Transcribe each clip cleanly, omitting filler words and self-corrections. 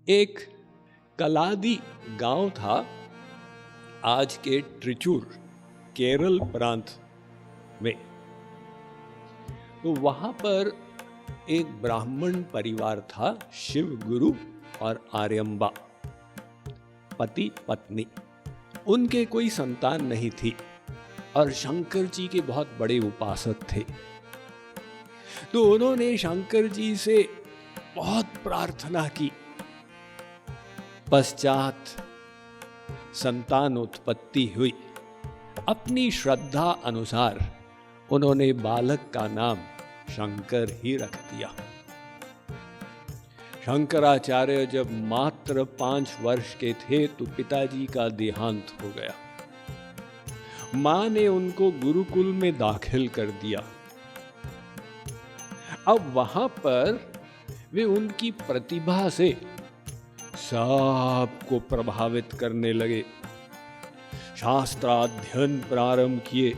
एक कलादी गांव था आज के त्रिचूर केरल प्रांत में। तो वहां पर एक ब्राह्मण परिवार था, शिव गुरु और आर्यम्बा, पति पत्नी। उनके कोई संतान नहीं थी और शंकर जी के बहुत बड़े उपासक थे। तो उन्होंने शंकर जी से बहुत प्रार्थना की। पश्चात संतान उत्पत्ति हुई। अपनी श्रद्धा अनुसार उन्होंने बालक का नाम शंकर ही रख दिया। शंकराचार्य जब मात्र 5 वर्ष के थे तो पिताजी का देहांत हो गया। मां ने उनको गुरुकुल में दाखिल कर दिया। अब वहां पर वे उनकी प्रतिभा से सबको प्रभावित करने लगे। शास्त्राध्ययन प्रारंभ किए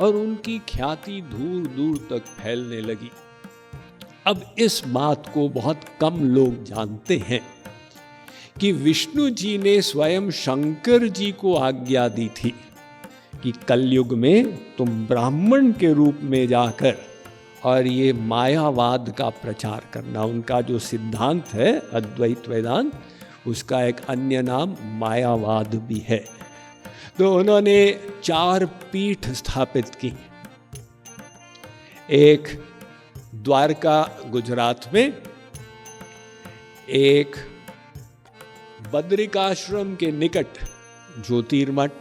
और उनकी ख्याति दूर दूर तक फैलने लगी। अब इस बात को बहुत कम लोग जानते हैं कि विष्णु जी ने स्वयं शंकर जी को आज्ञा दी थी कि कलयुग में तुम ब्राह्मण के रूप में जाकर और ये मायावाद का प्रचार करना। उनका जो सिद्धांत है अद्वैत वेदांत, उसका एक अन्य नाम मायावाद भी है। तो उन्होंने 4 पीठ स्थापित की। एक द्वारका गुजरात में, एक बद्रिकाश्रम के निकट ज्योतिर्मठ,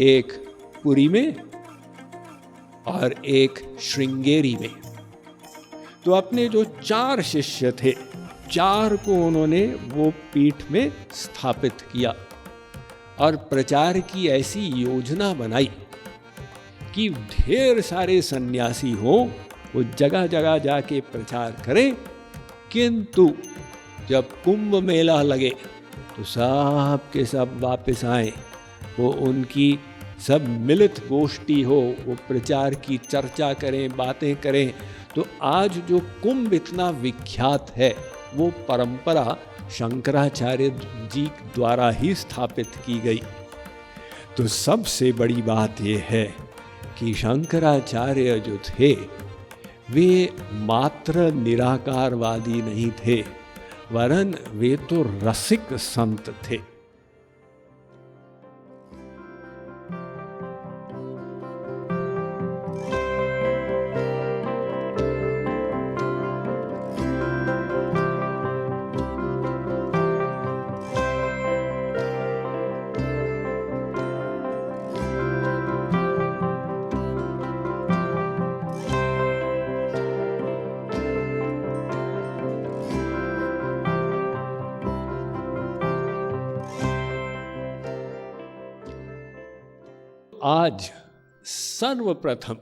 एक पुरी में और एक श्रृंगेरी में। तो अपने जो 4 शिष्य थे, 4 को उन्होंने वो पीठ में स्थापित किया और प्रचार की ऐसी योजना बनाई कि ढेर सारे सन्यासी हो, वो जगह जगह जाके प्रचार करें। किंतु जब कुंभ मेला लगे तो सब के सब वापस आए। वो उनकी सब मिलित गोष्ठी हो, वो प्रचार की चर्चा करें, बातें करें। तो आज जो कुंभ इतना विख्यात है, वो परंपरा शंकराचार्य जी द्वारा ही स्थापित की गई। तो सबसे बड़ी बात यह है कि शंकराचार्य जो थे वे मात्र निराकारवादी नहीं थे, वरन वे तो रसिक संत थे। आज सर्वप्रथम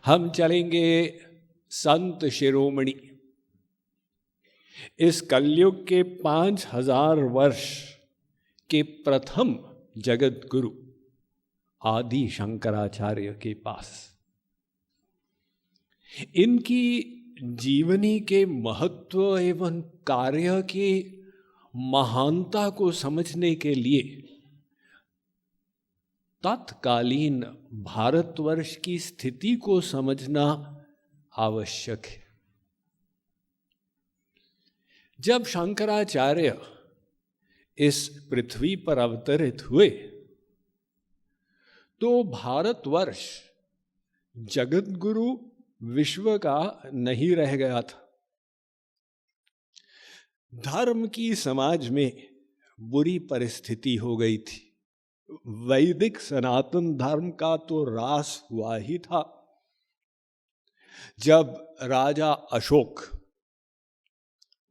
हम चलेंगे संत शिरोमणि, इस कलयुग के 5000 वर्ष के प्रथम जगत गुरु आदि शंकराचार्य के पास। इनकी जीवनी के महत्व एवं कार्य की महानता को समझने के लिए तत्कालीन भारतवर्ष की स्थिति को समझना आवश्यक है। जब शंकराचार्य इस पृथ्वी पर अवतरित हुए तो भारतवर्ष जगत गुरु विश्व का नहीं रह गया था। धर्म की समाज में बुरी परिस्थिति हो गई थी। वैदिक सनातन धर्म का तो ह्रास हुआ ही था। जब राजा अशोक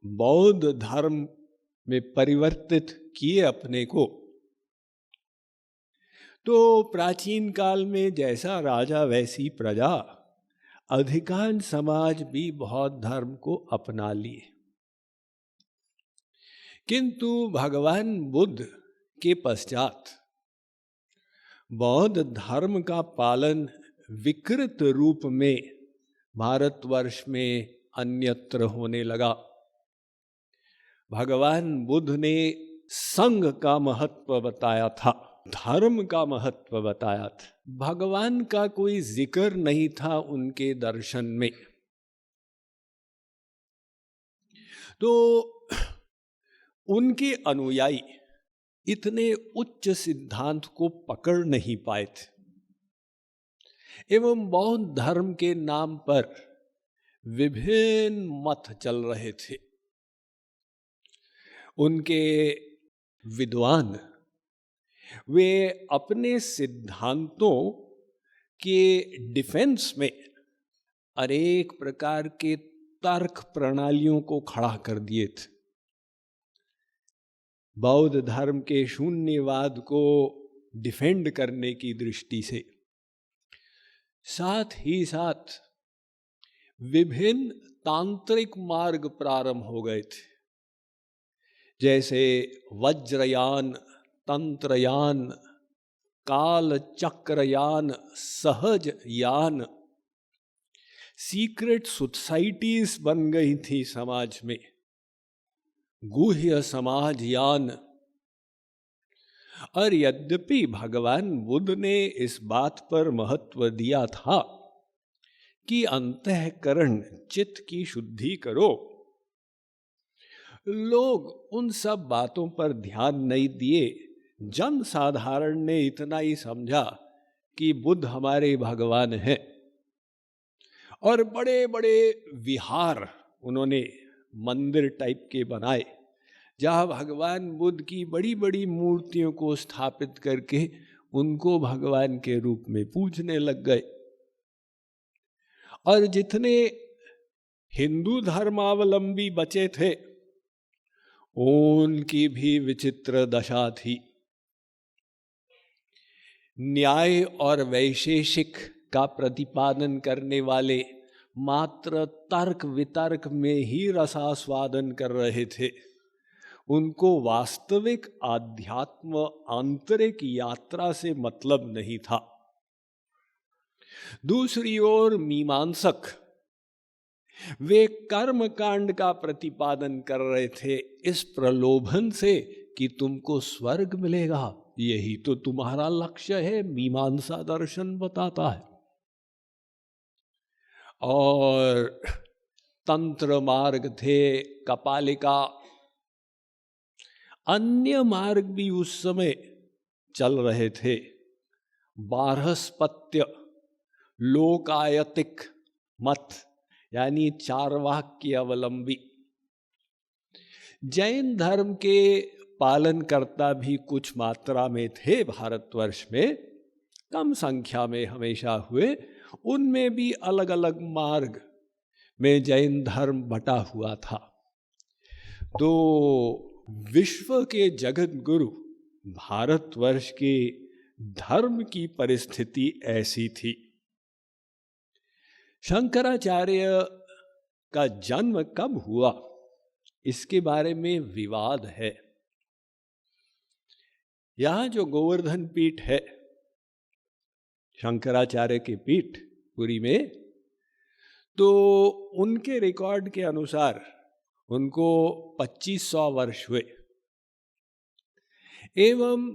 बौद्ध धर्म में परिवर्तित किए अपने को, तो प्राचीन काल में जैसा राजा वैसी प्रजा, अधिकांश समाज भी बौद्ध धर्म को अपना लिए। किंतु भगवान बुद्ध के पश्चात बौद्ध धर्म का पालन विकृत रूप में भारतवर्ष में अन्यत्र होने लगा। भगवान बुद्ध ने संघ का महत्व बताया था, धर्म का महत्व बताया था। भगवान का कोई जिक्र नहीं था उनके दर्शन में। तो उनके अनुयायी इतने उच्च सिद्धांत को पकड़ नहीं पाए थे एवं बौद्ध धर्म के नाम पर विभिन्न मत चल रहे थे। उनके विद्वान वे अपने सिद्धांतों के डिफेंस में अनेक प्रकार के तर्क प्रणालियों को खड़ा कर दिए थे। बौद्ध धर्म के शून्यवाद को डिफेंड करने की दृष्टि से, साथ ही साथ विभिन्न तांत्रिक मार्ग प्रारंभ हो गए थे, जैसे वज्रयान, तंत्रयान, काल चक्रयान, सहज यान। सीक्रेट सोसाइटीज बन गई थी समाज में, गुह्य समाज यान। और यद्यपि भगवान बुद्ध ने इस बात पर महत्व दिया था कि अंतःकरण चित्त की शुद्धि करो, लोग उन सब बातों पर ध्यान नहीं दिए। जन साधारण ने इतना ही समझा कि बुद्ध हमारे भगवान हैं, और बड़े बड़े विहार उन्होंने मंदिर टाइप के बनाए, जहाँ भगवान बुद्ध की बड़ी बड़ी मूर्तियों को स्थापित करके उनको भगवान के रूप में पूजने लग गए। और जितने हिंदू धर्मावलंबी बचे थे उनकी भी विचित्र दशा थी। न्याय और वैशेषिक का प्रतिपादन करने वाले मात्र तर्क वितर्क में ही रसास्वादन कर रहे थे। उनको वास्तविक आध्यात्म आंतरिक यात्रा से मतलब नहीं था। दूसरी ओर मीमांसक वे कर्म कांड का प्रतिपादन कर रहे थे इस प्रलोभन से कि तुमको स्वर्ग मिलेगा, यही तो तुम्हारा लक्ष्य है, मीमांसा दर्शन बताता है। और तंत्र मार्ग थे, कपालिका, अन्य मार्ग भी उस समय चल रहे थे। बारहस्पत्य, लोकायतिक मत यानी चार्वाक्य अवलंबी। जैन धर्म के पालनकर्ता भी कुछ मात्रा में थे भारतवर्ष में, कम संख्या में हमेशा हुए। उनमें भी अलग अलग मार्ग में जैन धर्म बटा हुआ था। तो विश्व के जगत गुरु भारतवर्ष के धर्म की परिस्थिति ऐसी थी। शंकराचार्य का जन्म कब हुआ इसके बारे में विवाद है। यहाँ जो गोवर्धन पीठ है, शंकराचार्य की पीठ पुरी में, तो उनके रिकॉर्ड के अनुसार उनको 2500 वर्ष हुए। एवं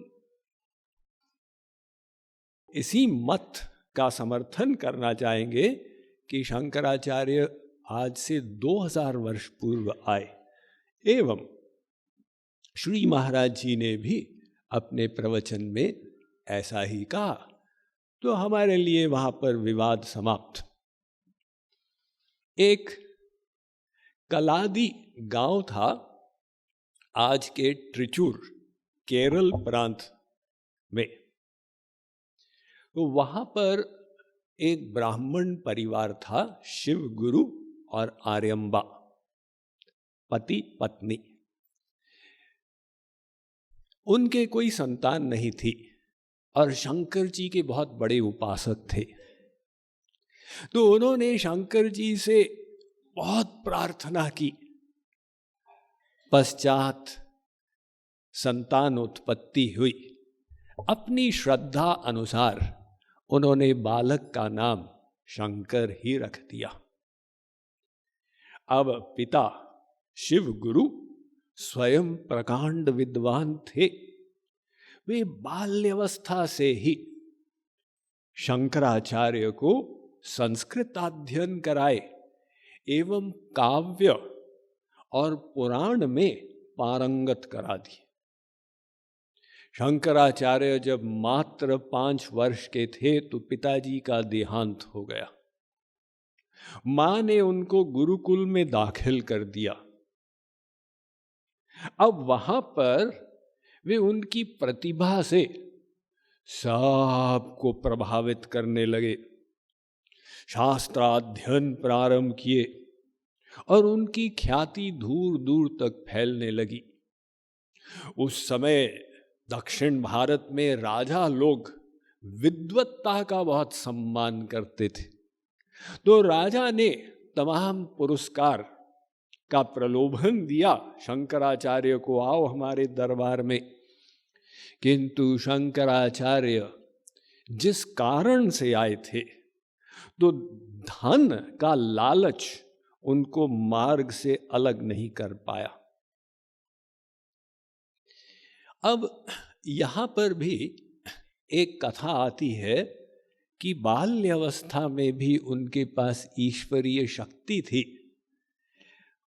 इसी मत का समर्थन करना चाहेंगे कि शंकराचार्य आज से 2000 वर्ष पूर्व आए। एवं श्री महाराज जी ने भी अपने प्रवचन में ऐसा ही कहा। तो हमारे लिए वहां पर विवाद समाप्त। एक कलादी गांव था आज के त्रिचूर, केरल प्रांत में। तो वहां पर एक ब्राह्मण परिवार था, शिव गुरु और आर्यम्बा, पति पत्नी। उनके कोई संतान नहीं थी और शंकर जी के बहुत बड़े उपासक थे। तो उन्होंने शंकर जी से बहुत प्रार्थना की। पश्चात संतान उत्पत्ति हुई। अपनी श्रद्धा अनुसार उन्होंने बालक का नाम शंकर ही रख दिया। अब पिता शिव गुरु स्वयं प्रकांड विद्वान थे। वे बाल्यावस्था से ही शंकराचार्य को संस्कृत अध्ययन कराए एवं काव्य और पुराण में पारंगत करा दिए। शंकराचार्य जब मात्र 5 वर्ष के थे तो पिताजी का देहांत हो गया। मां ने उनको गुरुकुल में दाखिल कर दिया। अब वहां पर वे उनकी प्रतिभा से सबको प्रभावित करने लगे। शास्त्राध्ययन प्रारंभ किए और उनकी ख्याति दूर दूर तक फैलने लगी। उस समय दक्षिण भारत में राजा लोग विद्वत्ता का बहुत सम्मान करते थे, तो राजा ने तमाम पुरस्कार का प्रलोभन दिया शंकराचार्य को, आओ हमारे दरबार में। किंतु शंकराचार्य जिस कारण से आए थे, तो धन का लालच उनको मार्ग से अलग नहीं कर पाया। अब यहां पर भी एक कथा आती है कि बाल्यावस्था में भी उनके पास ईश्वरीय शक्ति थी।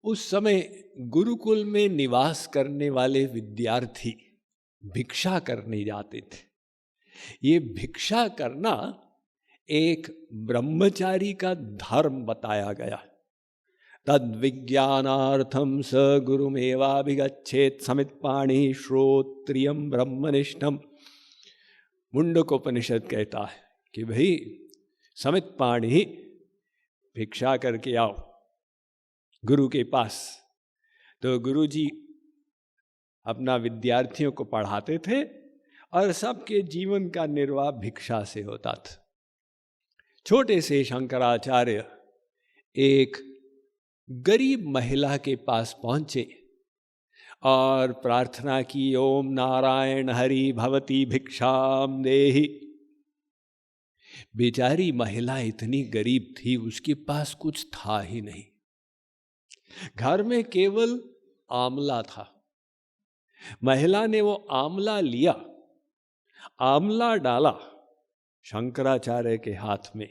उस समय गुरुकुल में निवास करने वाले विद्यार्थी भिक्षा करने जाते थे। ये भिक्षा करना एक ब्रह्मचारी का धर्म बताया गया। तद विज्ञानार्थम स गुरुमेवाभिगच्छेत समित्पाणि श्रोत्रियम ब्रह्मनिष्ठम। मुंडकोपनिषद कहता है कि भाई समित्पाणि भिक्षा करके आओ गुरु के पास। तो गुरु जी अपना विद्यार्थियों को पढ़ाते थे और सबके जीवन का निर्वाह भिक्षा से होता था। छोटे से शंकराचार्य एक गरीब महिला के पास पहुंचे और प्रार्थना की, ओम नारायण हरि भवती भिक्षाम देहि। बेचारी महिला इतनी गरीब थी, उसके पास कुछ था ही नहीं। घर में केवल आंवला था। महिला ने वो आंवला लिया, आंवला डाला शंकराचार्य के हाथ में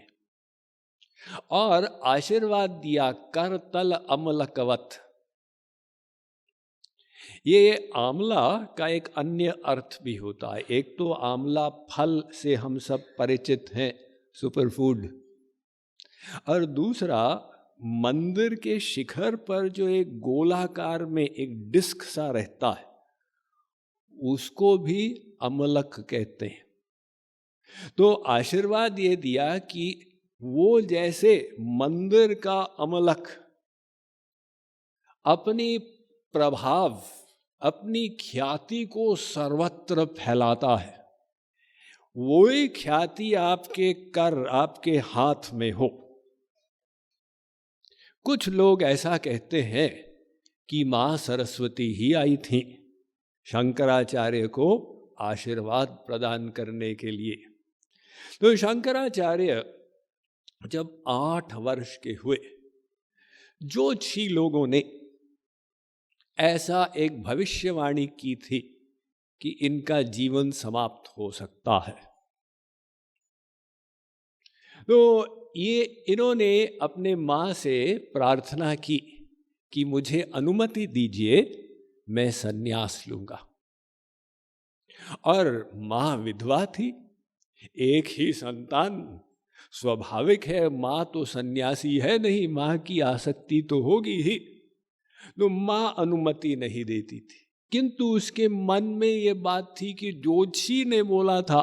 और आशीर्वाद दिया, कर तल अमलकवत। ये आंवला का एक अन्य अर्थ भी होता है। एक तो आंवला फल से हम सब परिचित हैं, सुपर फूड, और दूसरा मंदिर के शिखर पर जो एक गोलाकार में एक डिस्क सा रहता है, उसको भी अमलक कहते हैं। तो आशीर्वाद ये दिया कि वो जैसे मंदिर का अमलक अपनी प्रभाव, अपनी ख्याति को सर्वत्र फैलाता है, वही ख्याति आपके कर, आपके हाथ में हो। कुछ लोग ऐसा कहते हैं कि मां सरस्वती ही आई थी शंकराचार्य को आशीर्वाद प्रदान करने के लिए। तो शंकराचार्य जब 8 वर्ष के हुए, ज्योतिषी लोगों ने ऐसा एक भविष्यवाणी की थी कि इनका जीवन समाप्त हो सकता है। तो ये इन्होंने अपने मां से प्रार्थना की कि मुझे अनुमति दीजिए, मैं सन्यास लूंगा। और मां विधवा थी, एक ही संतान, स्वाभाविक है मां तो सन्यासी है नहीं, मां की आसक्ति तो होगी ही। तो मां अनुमति नहीं देती थी, किंतु उसके मन में ये बात थी कि ज्योतिषी ने बोला था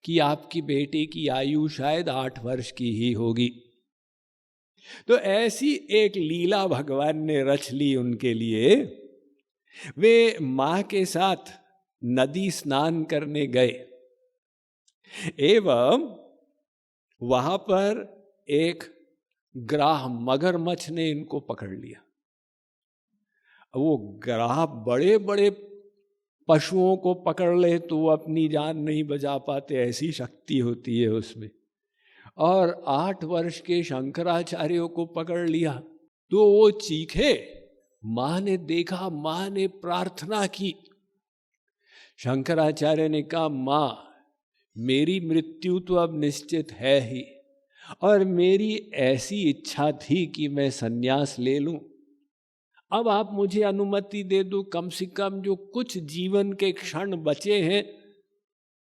कि आपकी बेटे की आयु शायद 8 वर्ष की ही होगी। तो ऐसी एक लीला भगवान ने रच ली उनके लिए। वे मां के साथ नदी स्नान करने गए एवं वहां पर एक ग्राह मगरमच्छ ने इनको पकड़ लिया। वो ग्राह बड़े बड़े पशुओं को पकड़ ले तो वो अपनी जान नहीं बचा पाते, ऐसी शक्ति होती है उसमें। और 8 वर्ष के शंकराचार्यों को पकड़ लिया तो वो चीखे मां ने देखा, मां ने प्रार्थना की। शंकराचार्य ने कहा, मां, मेरी मृत्यु तो अब निश्चित है ही, और मेरी ऐसी इच्छा थी कि मैं सन्यास ले लूं। अब आप मुझे अनुमति दे दो, कम से कम जो कुछ जीवन के क्षण बचे हैं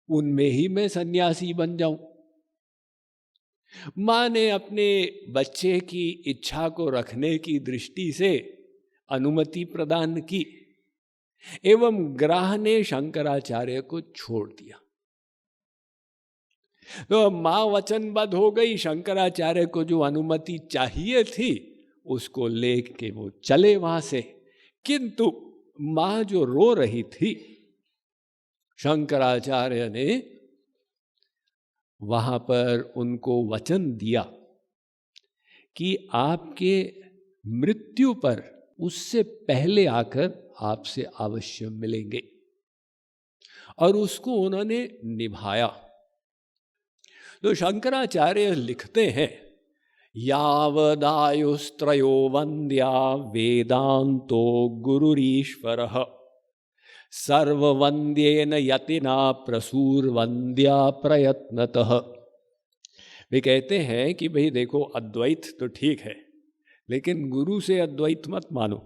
उनमें ही मैं सन्यासी बन जाऊं। मां ने अपने बच्चे की इच्छा को रखने की दृष्टि से अनुमति प्रदान की एवं ग्राह ने शंकराचार्य को छोड़ दिया। तो मां वचनबद्ध हो गई, शंकराचार्य को जो अनुमति चाहिए थी उसको लेके वो चले वहां से। किंतु मां जो रो रही थी, शंकराचार्य ने वहां पर उनको वचन दिया कि आपके मृत्यु पर उससे पहले आकर आपसे अवश्य मिलेंगे, और उसको उन्होंने निभाया। तो शंकराचार्य लिखते हैं, यावदायुस्त्रयो वन्द्या वेदांतो गुरुरीश्वरः सर्ववन्द्येन यतिना प्रसूरवन्द्या प्रयत्नतः। वे कहते हैं कि भाई देखो, अद्वैत तो ठीक है, लेकिन गुरु से अद्वैत मत मानो,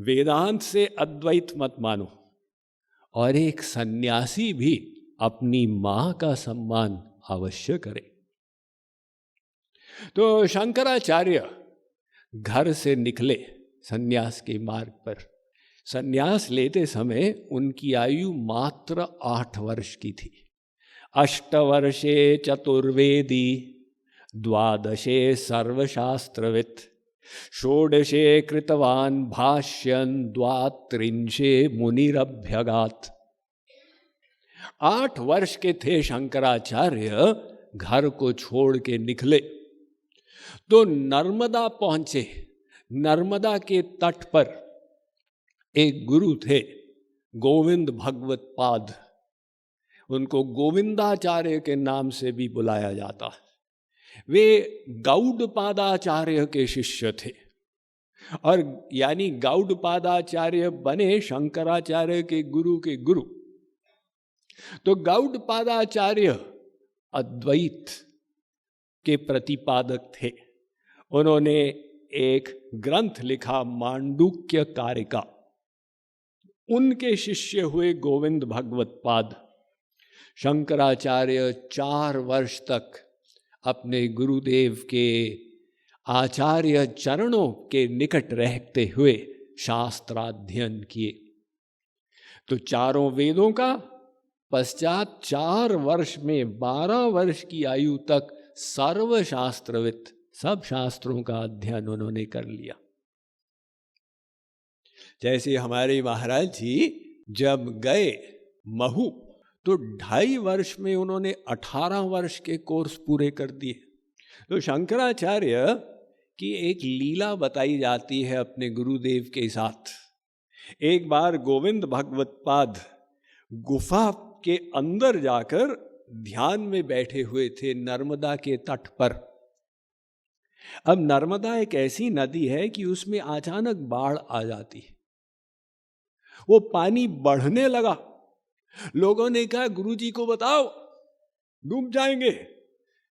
वेदांत से अद्वैत मत मानो, और एक सन्यासी भी अपनी मां का सम्मान अवश्य करे। तो शंकराचार्य घर से निकले सन्यास के मार्ग पर। सन्यास लेते समय उनकी आयु मात्र 8 वर्ष की थी। 8 वर्षे चतुर्वेदी, 12 सर्वशास्त्रवित्, 16 कृतवान भाष्यं, 32 मुनिरभ्यगात्। 8 वर्ष के थे शंकराचार्य, घर को छोड़ के निकले तो नर्मदा पहुंचे। नर्मदा के तट पर एक गुरु थे, गोविंद भगवत पाद। उनको गोविंदाचार्य के नाम से भी बुलाया जाता है। वे गौड़पादाचार्य के शिष्य थे, और यानी गौड़पादाचार्य बने शंकराचार्य के गुरु के गुरु। तो गौड़पादाचार्य अद्वैत के प्रतिपादक थे। उन्होंने एक ग्रंथ लिखा, मांडुक्य कारिका। उनके शिष्य हुए गोविंद भगवत पाद। शंकराचार्य 4 वर्ष तक अपने गुरुदेव के आचार्य चरणों के निकट रहते हुए शास्त्राध्ययन किए। तो चारों वेदों का पश्चात 4 वर्ष में 12 वर्ष की आयु तक सर्वशास्त्रवित्, सब शास्त्रों का अध्ययन उन्होंने कर लिया। जैसे हमारे महाराज जी जब गए महू, तो 2.5 वर्ष में उन्होंने 18 वर्ष के कोर्स पूरे कर दिए। तो शंकराचार्य की एक लीला बताई जाती है अपने गुरुदेव के साथ। एक बार गोविंद भगवत पाद गुफा के अंदर जाकर ध्यान में बैठे हुए थे नर्मदा के तट पर। अब नर्मदा एक ऐसी नदी है कि उसमें अचानक बाढ़ आ जाती है। वो पानी बढ़ने लगा। लोगों ने कहा, गुरुजी को बताओ, डूब जाएंगे।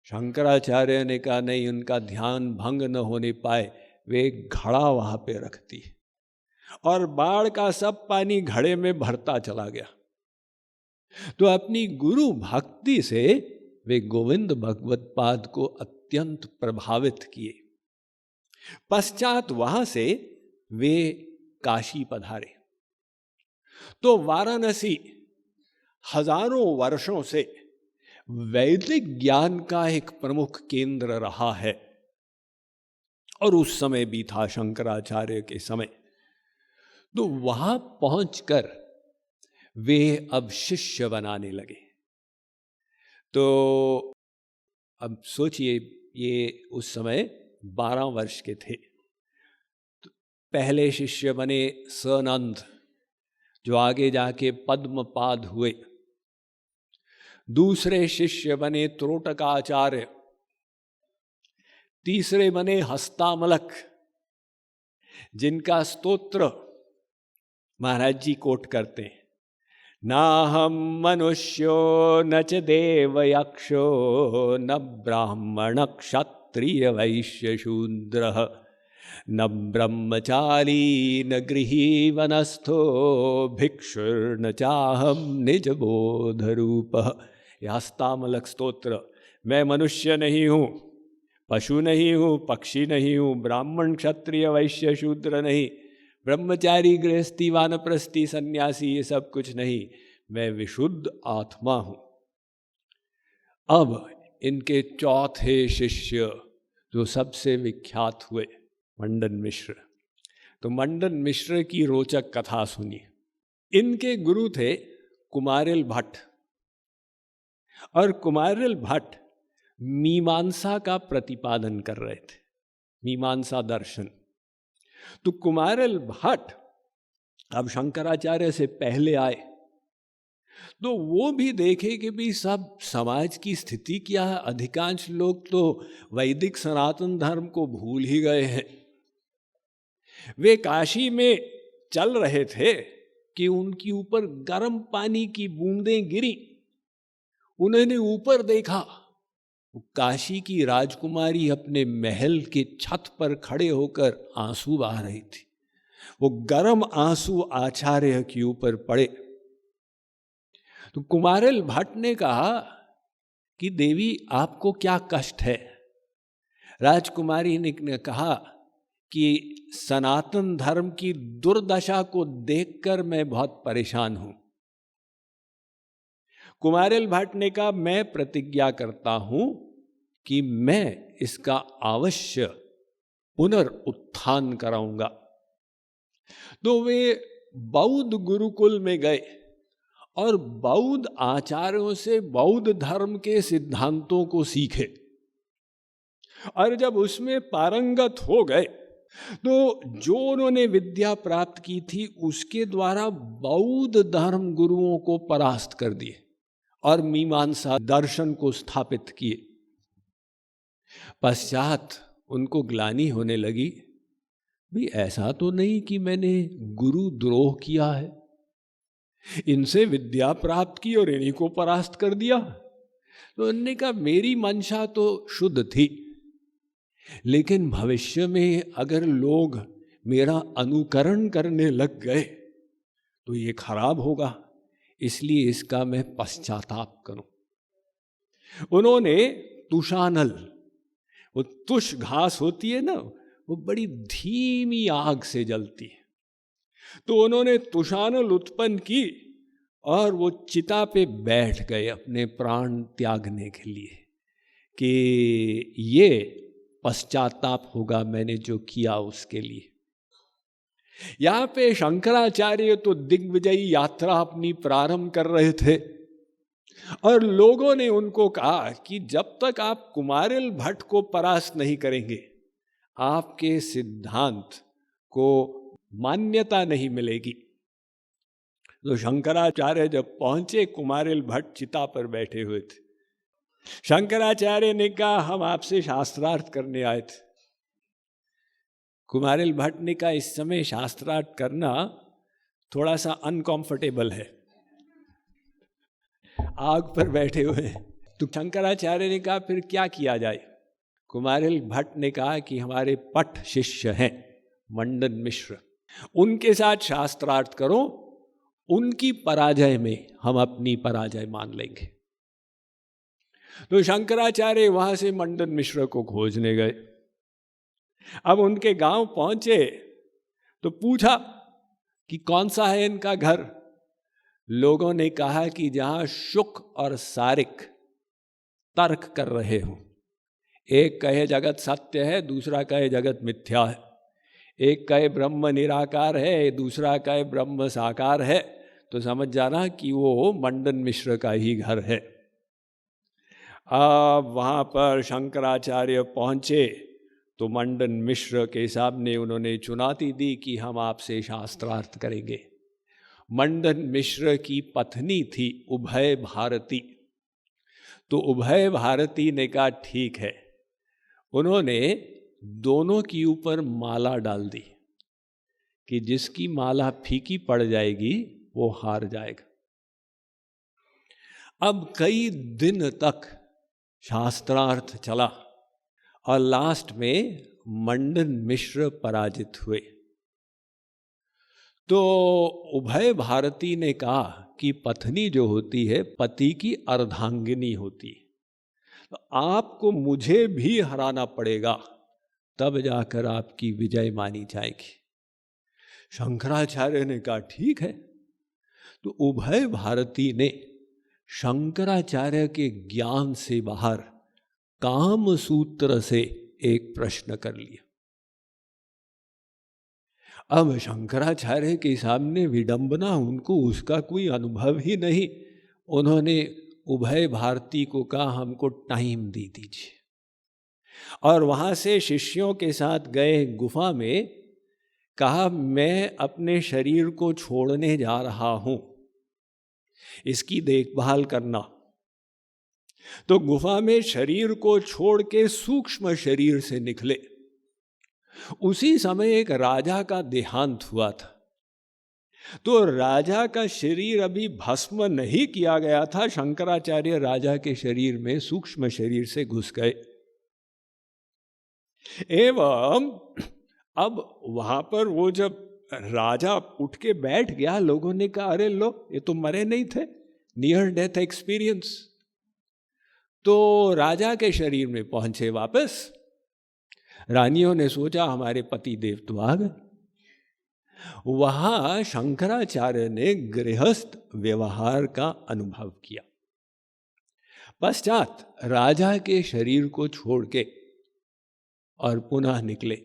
शंकराचार्य ने कहा, नहीं, उनका ध्यान भंग न होने पाए, वे एक घड़ा वहां पे रखती, और बाढ़ का सब पानी घड़े में भरता चला गया। तो अपनी गुरु भक्ति से वे गोविंद भगवत पाद को अत्यंत प्रभावित किए। पश्चात वहां से वे काशी पधारे। तो वाराणसी हजारों वर्षों से वैदिक ज्ञान का एक प्रमुख केंद्र रहा है, और उस समय भी था शंकराचार्य के समय। तो वहां पहुंचकर वे अब शिष्य बनाने लगे। तो अब सोचिए, ये उस समय 12 वर्ष के थे। तो पहले शिष्य बने सनंद, जो आगे जाके पद्मपाद हुए। दूसरे शिष्य बने त्रोटकाचार्य। तीसरे बने हस्तामलक, जिनका स्तोत्र महाराज जी कोट करते हैं, नाहं मनुष्यो न च देव यक्षो न ब्राह्मण क्षत्रिय वैश्य शूद्रः न ब्रह्मचारी न गृही वनस्थो भिक्षुर्न चाहम निज बोध रूपः। यास्तामलक स्तोत्र। मैं मनुष्य नहीं हूँ, पशु नहीं हूँ, पक्षी नहीं हूँ, ब्राह्मण क्षत्रिय वैश्य शूद्र नहीं, ब्रह्मचारी गृहस्थी वानप्रस्थी सन्यासी ये सब कुछ नहीं, मैं विशुद्ध आत्मा हूँ। अब इनके चौथे शिष्य जो सबसे विख्यात हुए, मंडन मिश्र। तो मंडन मिश्र की रोचक कथा सुनिए। इनके गुरु थे कुमारिल भट्ट, और कुमारिल भट्ट मीमांसा का प्रतिपादन कर रहे थे, मीमांसा दर्शन। तो कुमारिल भट्ट अब शंकराचार्य से पहले आए, तो वो भी देखे कि भी सब समाज की स्थिति क्या है। अधिकांश लोग तो वैदिक सनातन धर्म को भूल ही गए हैं। वे काशी में चल रहे थे कि उनके ऊपर गर्म पानी की बूंदें गिरी। उन्होंने ऊपर देखा, काशी की राजकुमारी अपने महल के छत पर खड़े होकर आंसू बहा रही थी। वो गर्म आंसू आचार्य के ऊपर पड़े। तो कुमारिल भट्ट ने कहा कि देवी आपको क्या कष्ट है? राजकुमारी ने कहा कि सनातन धर्म की दुर्दशा को देखकर मैं बहुत परेशान हूं। कुमारिल भट्ट ने कहा मैं प्रतिज्ञा करता हूं कि मैं इसका अवश्य पुनरुत्थान कराऊंगा। तो वे बौद्ध गुरुकुल में गए और बौद्ध आचार्यों से बौद्ध धर्म के सिद्धांतों को सीखे, और जब उसमें पारंगत हो गए तो जो उन्होंने विद्या प्राप्त की थी उसके द्वारा बौद्ध धर्म गुरुओं को परास्त कर दिए और मीमांसा दर्शन को स्थापित किए। पश्चात उनको ग्लानि होने लगी, भी ऐसा तो नहीं कि मैंने गुरु द्रोह किया है, इनसे विद्या प्राप्त की और इन्हीं को परास्त कर दिया। तो उन्होंने कहा मेरी मंशा तो शुद्ध थी, लेकिन भविष्य में अगर लोग मेरा अनुकरण करने लग गए तो ये खराब होगा, इसलिए इसका मैं पश्चाताप करूं। उन्होंने तुषानल, वो तुष घास होती है ना, वो बड़ी धीमी आग से जलती है, तो उन्होंने तुषानल उत्पन्न की और वो चिता पे बैठ गए अपने प्राण त्यागने के लिए कि ये पश्चाताप होगा मैंने जो किया उसके लिए। यहां पे शंकराचार्य तो दिग्विजयी यात्रा अपनी प्रारंभ कर रहे थे और लोगों ने उनको कहा कि जब तक आप कुमारिल भट्ट को परास्त नहीं करेंगे आपके सिद्धांत को मान्यता नहीं मिलेगी। तो शंकराचार्य जब पहुंचे, कुमारिल भट्ट चिता पर बैठे हुए थे। शंकराचार्य ने कहा हम आपसे शास्त्रार्थ करने आए थे। कुमारिल भट्ट ने कहा इस समय शास्त्रार्थ करना थोड़ा सा अनकंफर्टेबल है, आग पर बैठे हुए। तो शंकराचार्य ने कहा फिर क्या किया जाए? कुमारिल भट्ट ने कहा कि हमारे पट शिष्य हैं मंडन मिश्र, उनके साथ शास्त्रार्थ करो, उनकी पराजय में हम अपनी पराजय मान लेंगे। तो शंकराचार्य वहां से मंडन मिश्र को खोजने गए। अब उनके गांव पहुंचे तो पूछा कि कौन सा है इनका घर। लोगों ने कहा कि जहां शुक और सारिक तर्क कर रहे हो, एक कहे जगत सत्य है, दूसरा कहे जगत मिथ्या है, एक कहे ब्रह्म निराकार है, दूसरा कहे ब्रह्म साकार है, तो समझ जाना कि वो मंडन मिश्र का ही घर है। अब वहाँ पर शंकराचार्य पहुँचे तो मंडन मिश्र के सामने उन्होंने चुनौती दी कि हम आपसे शास्त्रार्थ करेंगे। मंडन मिश्र की पत्नी थी उभय भारती, तो उभय भारती ने कहा ठीक है। उन्होंने दोनों के ऊपर माला डाल दी कि जिसकी माला फीकी पड़ जाएगी वो हार जाएगा। अब कई दिन तक शास्त्रार्थ चला और लास्ट में मंडन मिश्र पराजित हुए। तो उभय भारती ने कहा कि पत्नी जो होती है पति की अर्धांगिनी होती है, तो आपको मुझे भी हराना पड़ेगा, तब जाकर आपकी विजय मानी जाएगी। शंकराचार्य ने कहा ठीक है। तो उभय भारती ने शंकराचार्य के ज्ञान से बाहर काम सूत्र से एक प्रश्न कर लिया। अब शंकराचार्य के सामने विडंबना, उनको उसका कोई अनुभव ही नहीं। उन्होंने उभय भारती को कहा हमको टाइम दे दीजिए, और वहां से शिष्यों के साथ गए गुफा में, कहा मैं अपने शरीर को छोड़ने जा रहा हूं, इसकी देखभाल करना। तो गुफा में शरीर को छोड़ के सूक्ष्म शरीर से निकले। उसी समय एक राजा का देहांत हुआ था। तो राजा का शरीर अभी भस्म नहीं किया गया था, शंकराचार्य राजा के शरीर में सूक्ष्म शरीर से घुस गए। एवं अब वहां पर वो जब राजा उठ के बैठ गया, लोगों ने कहा अरे लो, ये तो मरे नहीं थे, नियर डेथ एक्सपीरियंस। तो राजा के शरीर में पहुंचे वापस। रानियों ने सोचा हमारे पति देव तो आ गए। वहां शंकराचार्य ने गृहस्थ व्यवहार का अनुभव किया। पश्चात राजा के शरीर को छोड़ के और पुनः निकले,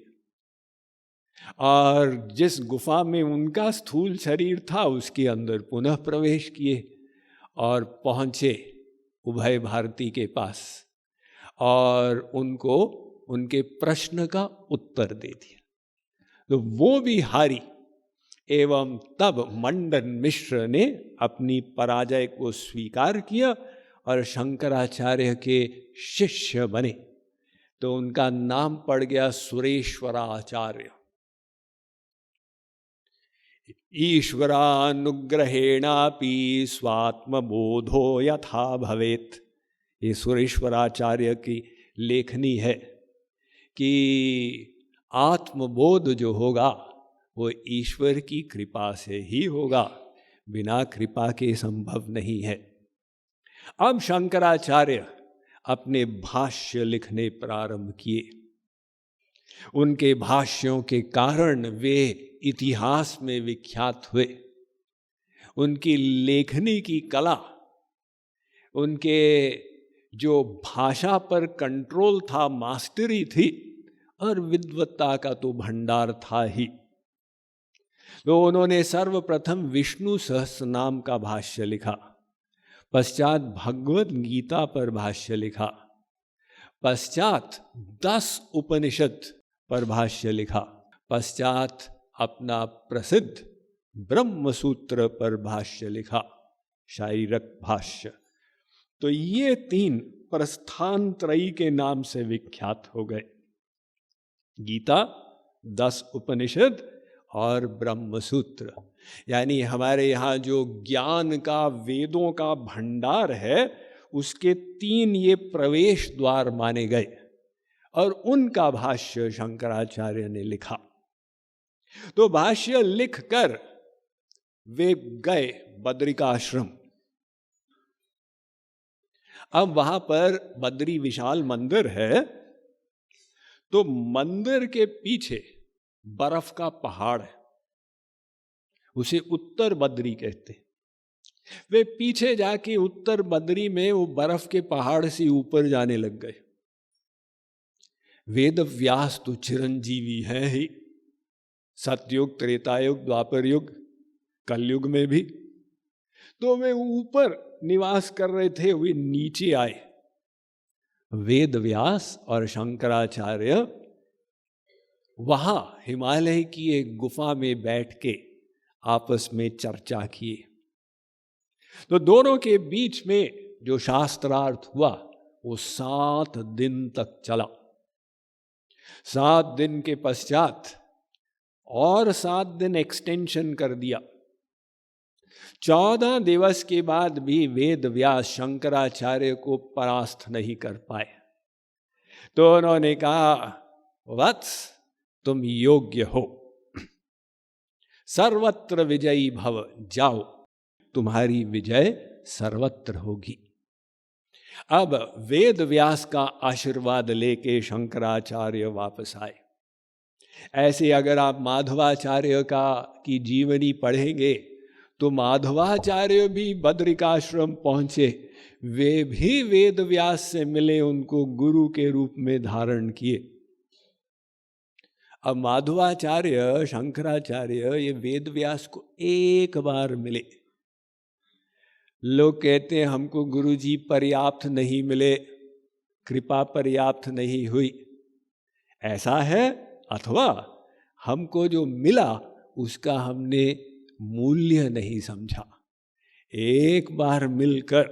और जिस गुफा में उनका स्थूल शरीर था उसके अंदर पुनः प्रवेश किए और पहुंचे उभय भारती के पास, और उनको उनके प्रश्न का उत्तर दे दिया। तो वो भी हारी। एवं तब मंडन मिश्र ने अपनी पराजय को स्वीकार किया और शंकराचार्य के शिष्य बने। तो उनका नाम पड़ गया सुरेश्वराचार्य। ईश्वरानुग्रहेणापि स्वात्मबोधो यथा भवेत्। ये सुरेश्वराचार्य की लेखनी है कि आत्मबोध जो होगा वो ईश्वर की कृपा से ही होगा, बिना कृपा के संभव नहीं है। अब शंकराचार्य अपने भाष्य लिखने प्रारंभ किए। उनके भाष्यों के कारण वे इतिहास में विख्यात हुए। उनकी लेखनी की कला, उनके जो भाषा पर कंट्रोल था, मास्टरी थी, और विद्वत्ता का तो भंडार था ही। तो उन्होंने सर्वप्रथम विष्णु सहस्रनाम का भाष्य लिखा, पश्चात भगवत गीता पर भाष्य लिखा, पश्चात 10 उपनिषद पर भाष्य लिखा, पश्चात अपना प्रसिद्ध ब्रह्म सूत्र पर भाष्य लिखा, शारीरक भाष्य। तो ये 3 प्रस्थान त्रयी के नाम से विख्यात हो गए, गीता, 10 उपनिषद और ब्रह्म सूत्र। यानी हमारे यहाँ जो ज्ञान का, वेदों का भंडार है, उसके 3 ये प्रवेश द्वार माने गए, और उनका भाष्य शंकराचार्य ने लिखा। तो भाष्य लिखकर वे गए बद्रिकाश्रम। अब वहां पर बद्री विशाल मंदिर है। तो मंदिर के पीछे बर्फ का पहाड़ है, उसे उत्तर बद्री कहते हैं। वे पीछे जाके उत्तर बद्री में वो बर्फ के पहाड़ से ऊपर जाने लग गए। वेद व्यास तो चिरंजीवी हैं ही, सतयुग, त्रेतायुग, द्वापर युग, कलयुग में भी। तो वे ऊपर निवास कर रहे थे, वे नीचे आए। वेद व्यास और शंकराचार्य वहां हिमालय की एक गुफा में बैठ के आपस में चर्चा किए। तो दोनों के बीच में जो शास्त्रार्थ हुआ वो 7 दिन तक चला। 7 दिन के पश्चात और 7 दिन एक्सटेंशन कर दिया। 14 दिवस के बाद भी वेद व्यास शंकराचार्य को परास्त नहीं कर पाए। तो उन्होंने कहा, वत्स तुम योग्य हो, सर्वत्र विजयी भव, जाओ तुम्हारी विजय सर्वत्र होगी। अब वेद व्यास का आशीर्वाद लेके शंकराचार्य वापस आए। ऐसे अगर आप माधवाचार्य की जीवनी पढ़ेंगे तो माधवाचार्य भी बद्रिकाश्रम पहुंचे, वे भी वेद व्यास से मिले, उनको गुरु के रूप में धारण किए। अब माधवाचार्य शंकराचार्य ये वेद व्यास को एक बार मिले। लोग कहते हैं हमको गुरु जी पर्याप्त नहीं मिले, कृपा पर्याप्त नहीं हुई, ऐसा है, अथवा हमको जो मिला उसका हमने मूल्य नहीं समझा। एक बार मिलकर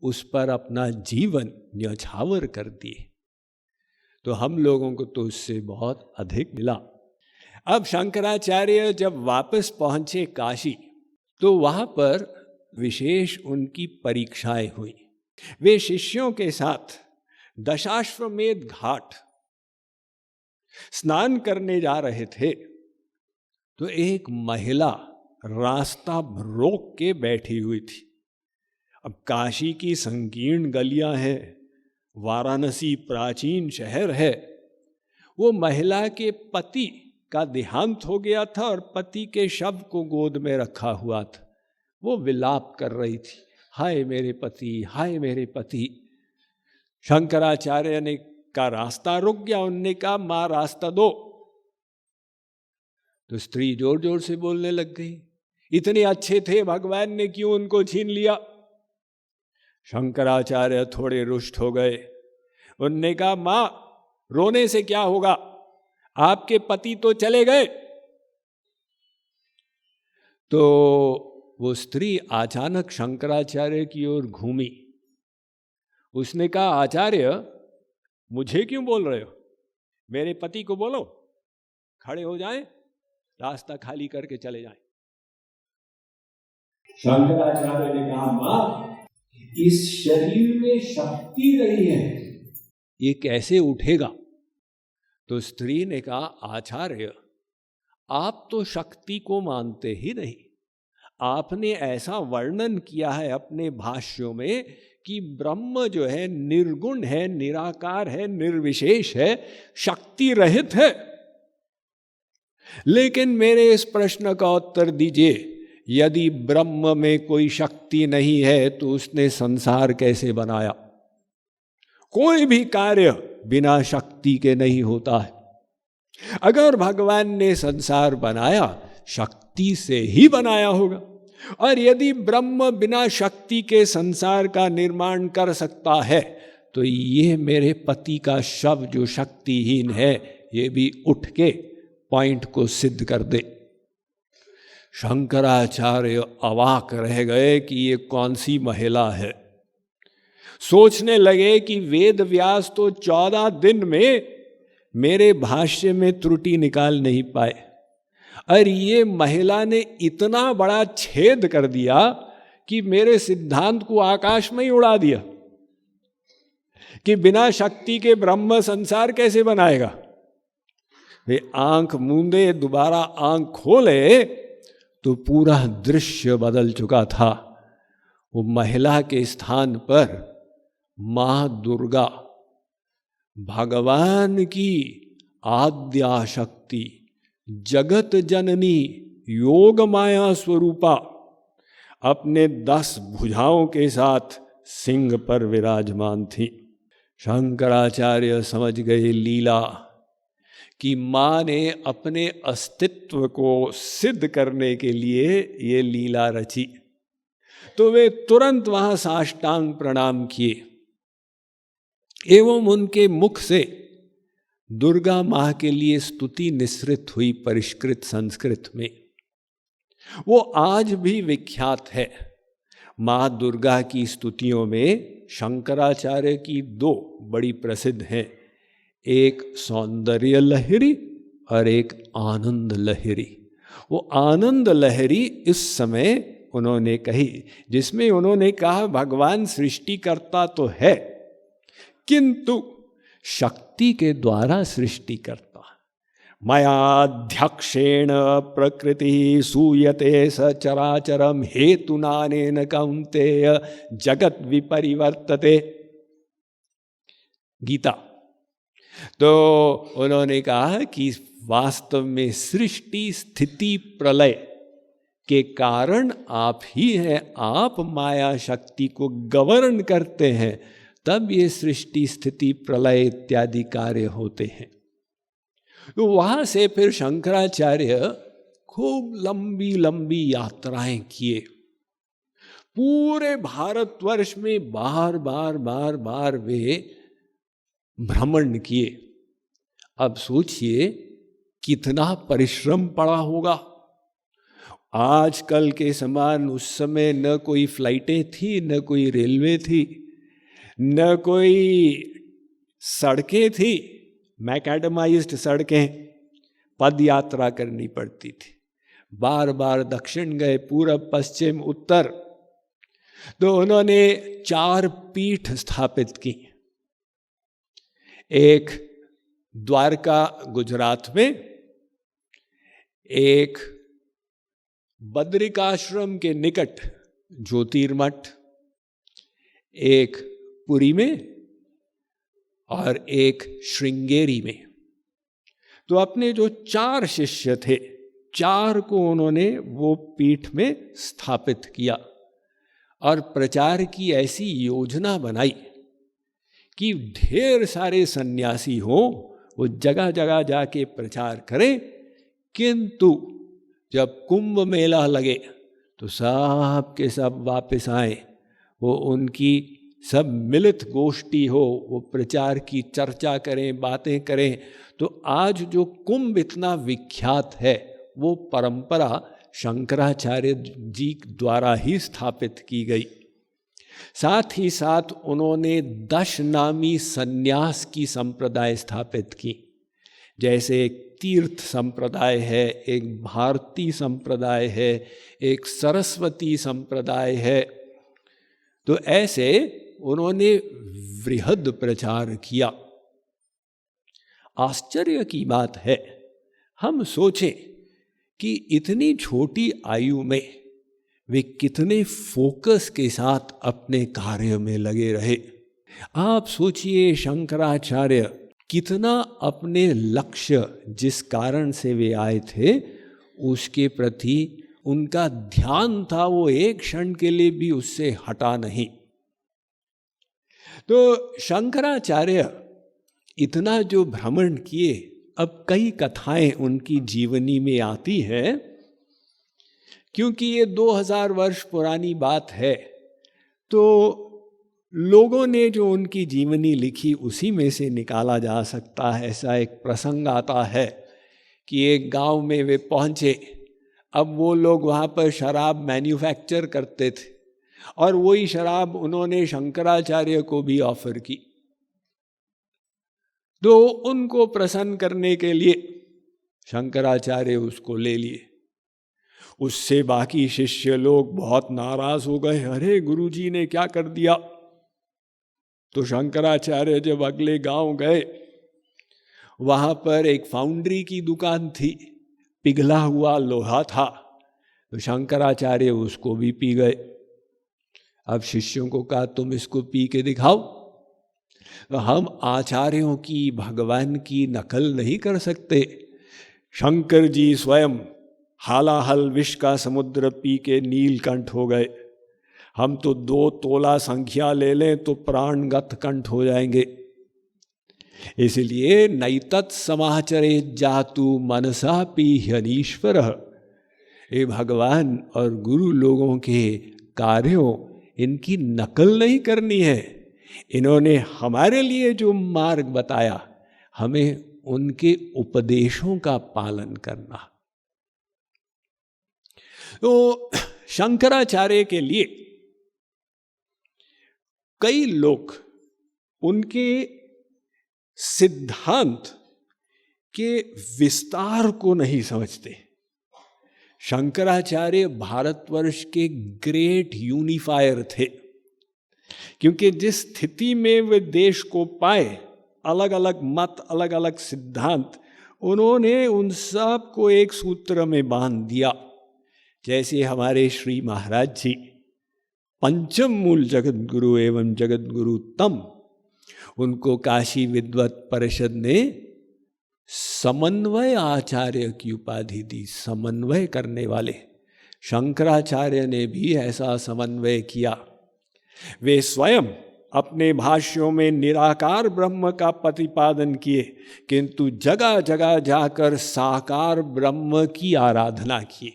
उस पर अपना जीवन न्यौछावर कर दिए, तो हम लोगों को तो उससे बहुत अधिक मिला। अब शंकराचार्य जब वापस पहुंचे काशी, तो वहां पर विशेष उनकी परीक्षाएं हुई। वे शिष्यों के साथ दशाश्वमेध घाट स्नान करने जा रहे थे, तो एक महिला रास्ता रोक के बैठी हुई थी। अब काशी की संकीर्ण गलियां हैं, वाराणसी प्राचीन शहर है। वो महिला के पति का देहांत हो गया था और पति के शव को गोद में रखा हुआ था। वो विलाप कर रही थी, हाय मेरे पति, हाय मेरे पति। शंकराचार्य ने का रास्ता रुक गया। उनने कहा, मां रास्ता दो। तो स्त्री जोर जोर से बोलने लग गई, इतने अच्छे थे, भगवान ने क्यों उनको छीन लिया। शंकराचार्य थोड़े रुष्ट हो गए। उनने कहा, मां रोने से क्या होगा, आपके पति तो चले गए। तो वो स्त्री अचानक शंकराचार्य की ओर घूमी। उसने कहा, आचार्य मुझे क्यों बोल रहे हो, मेरे पति को बोलो खड़े हो जाएं, रास्ता खाली करके चले जाएं। शंकराचार्य ने कहा, मां इस शरीर में शक्ति नहीं है, ये कैसे उठेगा। तो स्त्री ने कहा, आचार्य आप तो शक्ति को मानते ही नहीं। आपने ऐसा वर्णन किया है अपने भाष्यों में कि ब्रह्म जो है निर्गुण है, निराकार है, निर्विशेष है, शक्ति रहित है। लेकिन मेरे इस प्रश्न का उत्तर दीजिए, यदि ब्रह्म में कोई शक्ति नहीं है तो उसने संसार कैसे बनाया। कोई भी कार्य बिना शक्ति के नहीं होता है। अगर भगवान ने संसार बनाया, शक्ति से ही बनाया होगा। और यदि ब्रह्म बिना शक्ति के संसार का निर्माण कर सकता है, तो ये मेरे पति का शव जो शक्तिहीन है, ये भी उठ के पॉइंट को सिद्ध कर दे। शंकराचार्य अवाक रह गए कि ये कौन सी महिला है। सोचने लगे कि वेद व्यास तो 14 दिन में मेरे भाष्य में त्रुटि निकाल नहीं पाए, और ये महिला ने इतना बड़ा छेद कर दिया कि मेरे सिद्धांत को आकाश में ही उड़ा दिया कि बिना शक्ति के ब्रह्म संसार कैसे बनाएगा। वे आंख मूंदे, दोबारा आंख खोले तो पूरा दृश्य बदल चुका था। वो महिला के स्थान पर मां दुर्गा, भगवान की आद्या शक्ति, जगत जननी, योग माया स्वरूपा, अपने 10 भुजाओं के साथ सिंह पर विराजमान थी। शंकराचार्य समझ गए लीला कि मां ने अपने अस्तित्व को सिद्ध करने के लिए ये लीला रची। तो वे तुरंत वहां साष्टांग प्रणाम किए एवं उनके मुख से दुर्गा मां के लिए स्तुति निसृत हुई परिष्कृत संस्कृत में। वो आज भी विख्यात है। मां दुर्गा की स्तुतियों में शंकराचार्य की 2 बड़ी प्रसिद्ध हैं। एक सौंदर्य लहरी और एक आनंद लहरी। वो आनंद लहरी इस समय उन्होंने कही, जिसमें उन्होंने कहा भगवान सृष्टिकर्ता तो है, किंतु शक्ति के द्वारा सृष्टि करता। मयाध्यक्षेण प्रकृति सूयते सचराचरम हेतुनानेन कौन्तेय जगत विपरिवर्तते। गीता। तो उन्होंने कहा कि वास्तव में सृष्टि स्थिति प्रलय के कारण आप ही हैं, आप माया शक्ति को गवर्न करते हैं, तब ये सृष्टि स्थिति प्रलय इत्यादि कार्य होते हैं। तो वहां से फिर शंकराचार्य खूब लंबी लंबी यात्राएं किए, पूरे भारतवर्ष में बार बार बार बार वे भ्रमण किए। अब सोचिए कितना परिश्रम पड़ा होगा। आजकल के समान उस समय न कोई फ्लाइटें थी, न कोई रेलवे थी, न कोई सड़कें थी, मैकेडमाइज्ड सड़कें, पद यात्रा करनी पड़ती थी। बार बार दक्षिण गए, पूरब पश्चिम उत्तर। तो उन्होंने 4 पीठ स्थापित की। एक द्वारका गुजरात में, एक बद्रिकाश्रम के निकट ज्योतिर्मठ, एक पुरी में और एक श्रृंगेरी में। तो अपने जो 4 शिष्य थे, 4 को उन्होंने वो पीठ में स्थापित किया और प्रचार की ऐसी योजना बनाई कि ढेर सारे सन्यासी हो, वो जगह जगह जाके प्रचार करें, किंतु जब कुंभ मेला लगे तो सब के सब वापस आए, वो उनकी सब मिलित गोष्ठी हो, वो प्रचार की चर्चा करें, बातें करें। तो आज जो कुंभ इतना विख्यात है, वो परंपरा शंकराचार्य जी द्वारा ही स्थापित की गई। साथ ही साथ उन्होंने 10 नामी संन्यास की संप्रदाय स्थापित की। जैसे एक तीर्थ संप्रदाय है, एक भारती संप्रदाय है, एक सरस्वती संप्रदाय है। तो ऐसे उन्होंने वृहद प्रचार किया। आश्चर्य की बात है, हम सोचें कि इतनी छोटी आयु में वे कितने फोकस के साथ अपने कार्य में लगे रहे। आप सोचिए शंकराचार्य कितना अपने लक्ष्य, जिस कारण से वे आए थे, उसके प्रति उनका ध्यान था, वो एक क्षण के लिए भी उससे हटा नहीं। तो शंकराचार्य इतना जो भ्रमण किए, अब कई कथाएं उनकी जीवनी में आती हैं, क्योंकि ये 2000 वर्ष पुरानी बात है। तो लोगों ने जो उनकी जीवनी लिखी उसी में से निकाला जा सकता है। ऐसा एक प्रसंग आता है कि एक गांव में वे पहुंचे। अब वो लोग वहाँ पर शराब मैन्युफैक्चर करते थे और वही शराब उन्होंने शंकराचार्य को भी ऑफर की। तो उनको प्रसन्न करने के लिए शंकराचार्य उसको ले लिए। उससे बाकी शिष्य लोग बहुत नाराज हो गए, अरे गुरुजी ने क्या कर दिया। तो शंकराचार्य जब अगले गांव गए, वहां पर एक फाउंड्री की दुकान थी, पिघला हुआ लोहा था, तो शंकराचार्य उसको भी पी गए। अब शिष्यों को कहा तुम इसको पी के दिखाओ। तो हम आचार्यों की, भगवान की नकल नहीं कर सकते। शंकर जी स्वयं हालाहल विष का समुद्र पी के नीलकंठ हो गए। हम तो 2 तोला संख्या ले लें तो प्राणगत कंठ हो जाएंगे। इसलिए नैतत् समाचरे जातु मनसा पीह्यनीश्वर। ये भगवान और गुरु लोगों के कार्यों, इनकी नकल नहीं करनी है। इन्होंने हमारे लिए जो मार्ग बताया, हमें उनके उपदेशों का पालन करना। तो शंकराचार्य के लिए कई लोग उनके सिद्धांत के विस्तार को नहीं समझते। शंकराचार्य भारतवर्ष के ग्रेट यूनिफायर थे, क्योंकि जिस स्थिति में वे देश को पाए, अलग अलग मत, अलग अलग सिद्धांत, उन्होंने उन सब को एक सूत्र में बांध दिया। जैसे हमारे श्री महाराज जी पंचम मूल जगत गुरु एवं जगत गुरु तम, उनको काशी विद्वत परिषद ने समन्वय आचार्य की उपाधि दी, समन्वय करने वाले। शंकराचार्य ने भी ऐसा समन्वय किया। वे स्वयं अपने भाष्यों में निराकार ब्रह्म का प्रतिपादन किए, किंतु जगह जगह जाकर साकार ब्रह्म की आराधना किए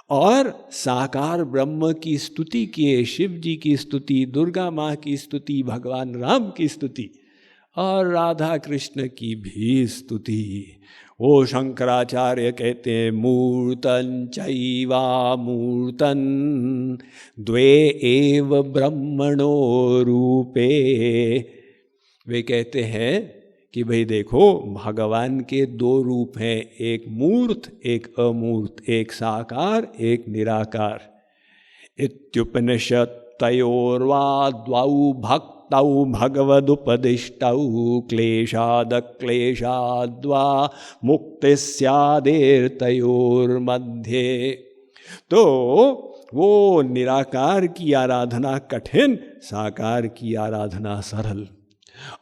और साकार ब्रह्म की स्तुति किए। शिव जी की स्तुति, दुर्गा माँ की स्तुति, भगवान राम की स्तुति और राधा कृष्ण की भी स्तुति। वो शंकराचार्य कहते हैं मूर्तन चैवा मूर्तन द्वे एव ब्रह्मणो रूपे। वे कहते हैं कि भाई देखो, भगवान के दो रूप हैं, एक मूर्त एक अमूर्त, एक साकार एक निराकार। इत्युपनिषत् तयोर्वा द्वौ भक्तौ भगवदुपदिष्टौ क्लेशाद क्लेशाद्वा मुक्ति स्यादेर्तयोर्मध्ये। तो वो निराकार की आराधना कठिन, साकार की आराधना सरल।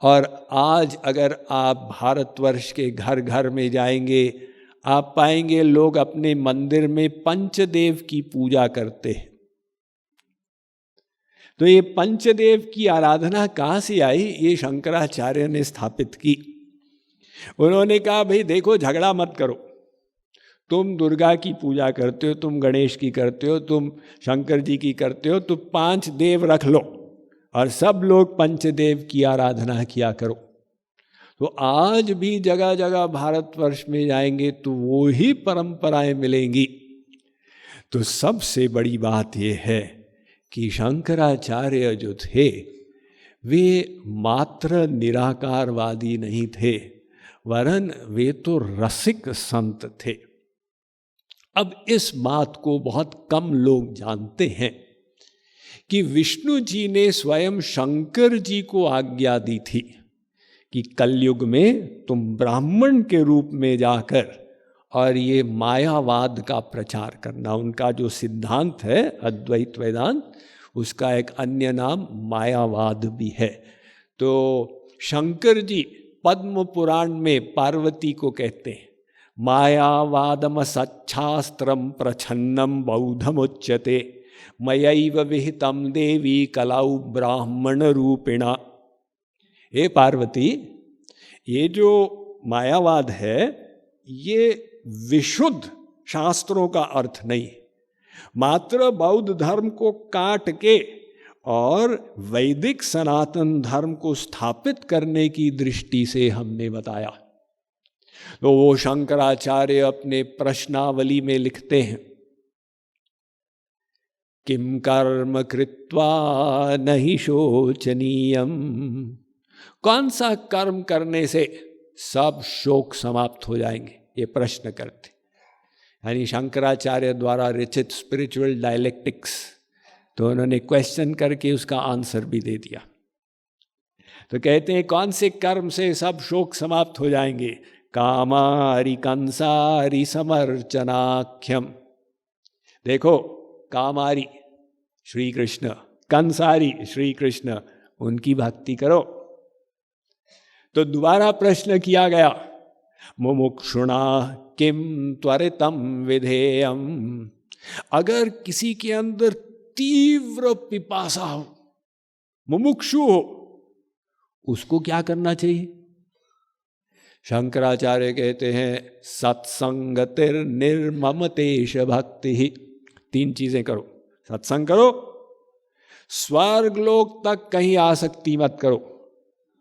और आज अगर आप भारतवर्ष के घर घर में जाएंगे, आप पाएंगे लोग अपने मंदिर में पंचदेव की पूजा करते हैं। तो ये पंचदेव की आराधना कहाँ से आई? ये शंकराचार्य ने स्थापित की। उन्होंने कहा भाई देखो, झगड़ा मत करो। तुम दुर्गा की पूजा करते हो, तुम गणेश की करते हो, तुम शंकर जी की करते हो, तो 5 देव रख लो और सब लोग पंचदेव की आराधना किया करो। तो आज भी जगह जगह भारतवर्ष में जाएंगे तो वो ही परंपराएं मिलेंगी। तो सबसे बड़ी बात यह है कि शंकराचार्य जो थे वे मात्र निराकारवादी नहीं थे, वरन वे तो रसिक संत थे। अब इस बात को बहुत कम लोग जानते हैं कि विष्णु जी ने स्वयं शंकर जी को आज्ञा दी थी कि कलयुग में तुम ब्राह्मण के रूप में जाकर और ये मायावाद का प्रचार करना। उनका जो सिद्धांत है अद्वैत वेदांत, उसका एक अन्य नाम मायावाद भी है। तो शंकर जी पद्म पुराण में पार्वती को कहते हैं मायावादम सच्छास्त्रम प्रछन्नम बौद्धमुच्यते मयैव विहितम देवी कलाउ ब्राह्मण रूपिणा। हे पार्वती, ये जो मायावाद है ये विशुद्ध शास्त्रों का अर्थ नहीं, मात्र बौद्ध धर्म को काट के और वैदिक सनातन धर्म को स्थापित करने की दृष्टि से हमने बताया। तो वो शंकराचार्य अपने प्रश्नावली में लिखते हैं किम कर्म कृत्वा नहीं शोचनीयम। कौन सा कर्म करने से सब शोक समाप्त हो जाएंगे, ये प्रश्न करते। यानी शंकराचार्य द्वारा रचित स्पिरिचुअल डायलेक्टिक्स, तो उन्होंने क्वेश्चन करके उसका आंसर भी दे दिया। तो कहते हैं कौन से कर्म से सब शोक समाप्त हो जाएंगे? कामारि कंसारि समर्चनाख्यम। देखो, कामारि श्री कृष्ण, कंसारी श्री कृष्ण, उनकी भक्ति करो। तो दोबारा प्रश्न किया गया मुमुक्षुणा किम त्वरितम विधेयम। अगर किसी के अंदर तीव्र पिपासा हो, मुमुक्षु हो, उसको क्या करना चाहिए? शंकराचार्य कहते हैं सत्संगतिर निर्ममतेश भक्ति ही। 3 चीजें करो, सत्संग करो, स्वर्ग लोक तक कहीं आसक्ति मत करो,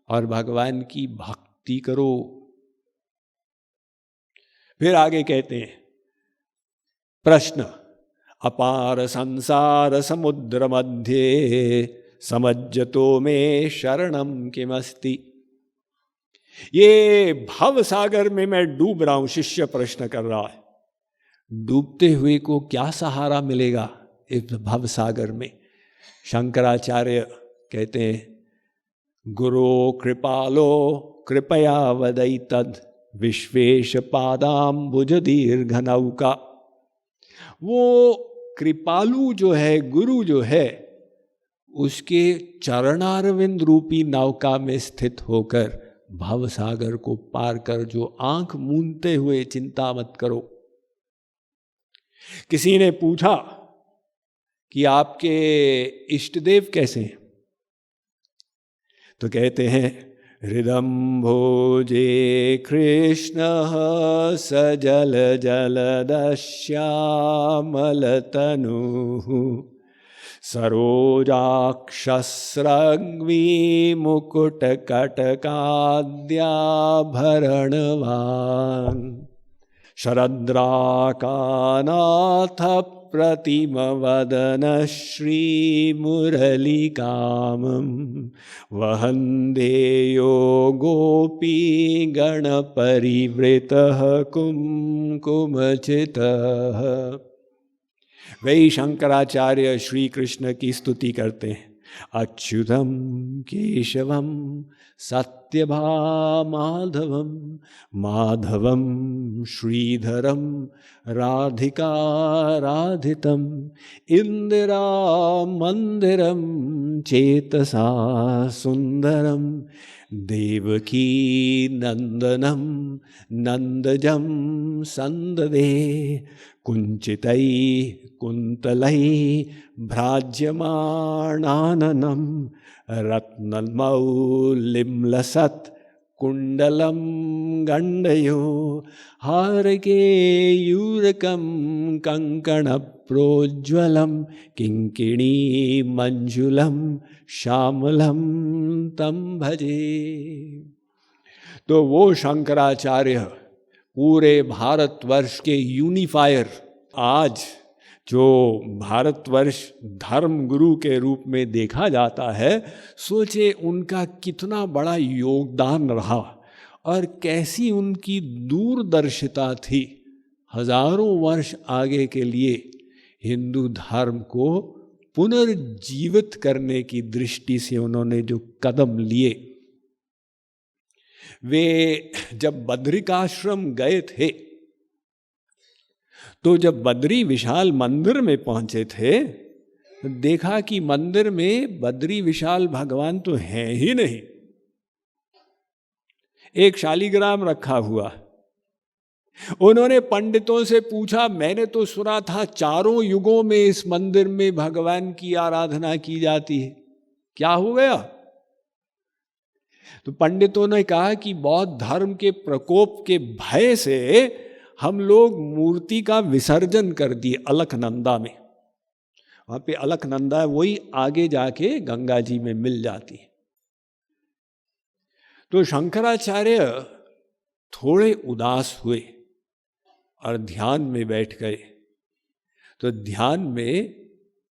और भगवान की भक्ति करो। फिर आगे कहते हैं प्रश्न अपार संसार समुद्र मध्य समज्जतो में शरणम किमस्ति। ये भव सागर में मैं डूब रहा हूं, शिष्य प्रश्न कर रहा है। डूबते हुए को क्या सहारा मिलेगा इस भव सागर में? शंकराचार्य कहते हैं, गुरो कृपालो कृपया वदई तद विश्वेश पादाम्बुज दीर्घ नौका। वो कृपालु जो है, गुरु जो है, उसके चरणारविंद रूपी नौका में स्थित होकर भव सागर को पार कर, जो आंख मूंदते हुए चिंता मत करो। किसी ने पूछा कि आपके इष्ट देव कैसे हैं? तो कहते हैं, हृदम भोजे कृष्ण सजल जलदश्यामल तनु सरोजाक्षस्रग्वी मुकुट कटकाद्याभरणवान् शरद्राकानाथ प्रतिम वदन श्रीमुरलिकामं वहन्देयो गोपी गणपरिवृतः कुमकुमचितः। वही शंकराचार्य श्री कृष्ण की स्तुति करते हैं, अच्युतम केशवम सत्यभामाधवम माधवम श्रीधरम राधिका राधितम इंदिरा मंदिरम चेतसा सुंदरम देवकी नंदनम नंदजम संददे कुंचितै कुंतलै भ्राज्यमाणाननं रत्नमौलिम्लसत् कुंडलं गण्डयो हारकेयूरकं कंकणप्रोज्ज्वलं किङ्किणी मंजुलं श्यामलं तं भजे। तो वो शंकराचार्य पूरे भारतवर्ष के यूनिफायर, आज जो भारतवर्ष धर्म गुरु के रूप में देखा जाता है, सोचे उनका कितना बड़ा योगदान रहा और कैसी उनकी दूरदर्शिता थी। हजारों वर्ष आगे के लिए हिंदू धर्म को पुनर्जीवित करने की दृष्टि से उन्होंने जो कदम लिए। वे जब बद्रिकाश्रम गए थे, तो जब बद्री विशाल मंदिर में पहुंचे थे, देखा कि मंदिर में बद्री विशाल भगवान तो हैं ही नहीं, एक शालिग्राम रखा हुआ। उन्होंने पंडितों से पूछा, मैंने तो सुना था चारों युगों में इस मंदिर में भगवान की आराधना की जाती है, क्या हो गया? तो पंडितों ने कहा कि बौद्ध धर्म के प्रकोप के भय से हम लोग मूर्ति का विसर्जन कर दिए अलकनंदा में। वहां पे अलकनंदा है, वही आगे जाके गंगा जी में मिल जाती है। तो शंकराचार्य थोड़े उदास हुए और ध्यान में बैठ गए। तो ध्यान में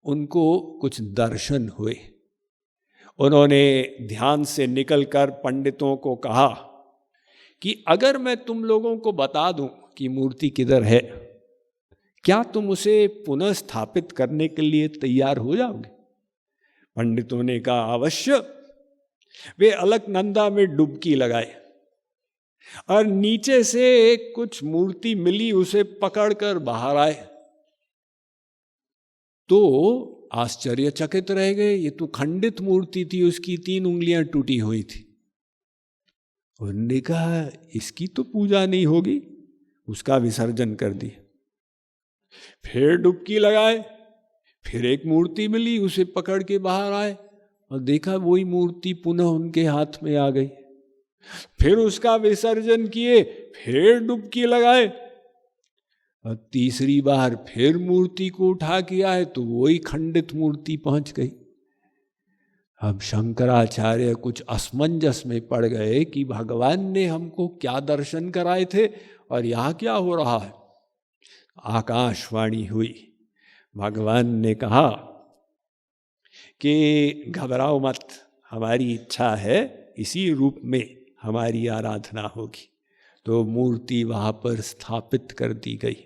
उनको कुछ दर्शन हुए। उन्होंने ध्यान से निकलकर पंडितों को कहा कि अगर मैं तुम लोगों को बता दूं कि मूर्ति किधर है, क्या तुम उसे पुनः स्थापित करने के लिए तैयार हो जाओगे? पंडितों ने कहा, अवश्य। वे अलकनंदा में डुबकी लगाए और नीचे से कुछ मूर्ति मिली, उसे पकड़कर बाहर आए। तो आश्चर्यचकित रह गए, ये तो खंडित मूर्ति थी, उसकी 3 उंगलियां टूटी हुई थी। उन्होंने कहा, इसकी तो पूजा नहीं होगी, उसका विसर्जन कर दिया। फिर डुबकी लगाए, फिर एक मूर्ति मिली, उसे पकड़ के बाहर आए और देखा वही मूर्ति पुनः उनके हाथ में आ गई। फिर उसका विसर्जन किए, फिर डुबकी लगाए और तीसरी बार फिर मूर्ति को उठा के आए तो वही खंडित मूर्ति पहुंच गई। अब शंकराचार्य कुछ असमंजस में पड़ गए कि भगवान ने हमको क्या दर्शन कराए थे और यहाँ क्या हो रहा है। आकाशवाणी हुई, भगवान ने कहा कि घबराओ मत, हमारी इच्छा है इसी रूप में हमारी आराधना होगी। तो मूर्ति वहां पर स्थापित कर दी गई।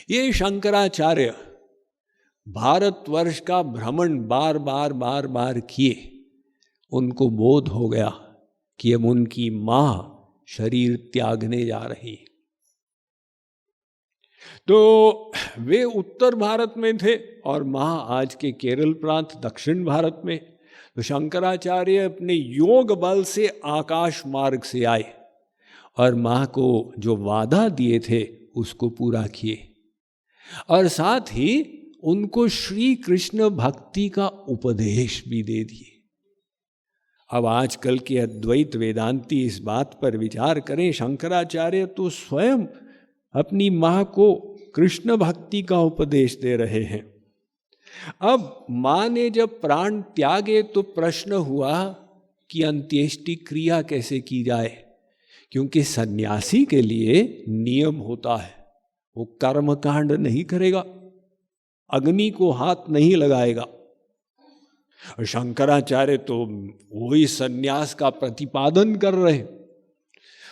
ये शंकराचार्य भारतवर्ष का भ्रमण बार बार किए। उनको बोध हो गया कि अब उनकी मां शरीर त्यागने जा रही। तो वे उत्तर भारत में थे और मां आज के केरल प्रांत दक्षिण भारत में। तो शंकराचार्य अपने योग बल से आकाश मार्ग से आए और मां को जो वादा दिए थे उसको पूरा किए, और साथ ही उनको श्री कृष्ण भक्ति का उपदेश भी दे दिए। अब आजकल के अद्वैत वेदांती इस बात पर विचार करें, शंकराचार्य तो स्वयं अपनी मां को कृष्ण भक्ति का उपदेश दे रहे हैं। अब मां ने जब प्राण त्यागे तो प्रश्न हुआ कि अंत्येष्टि क्रिया कैसे की जाए, क्योंकि सन्यासी के लिए नियम होता है, वो कर्मकांड नहीं करेगा, अग्नि को हाथ नहीं लगाएगा। और शंकराचार्य तो वही सन्यास का प्रतिपादन कर रहे।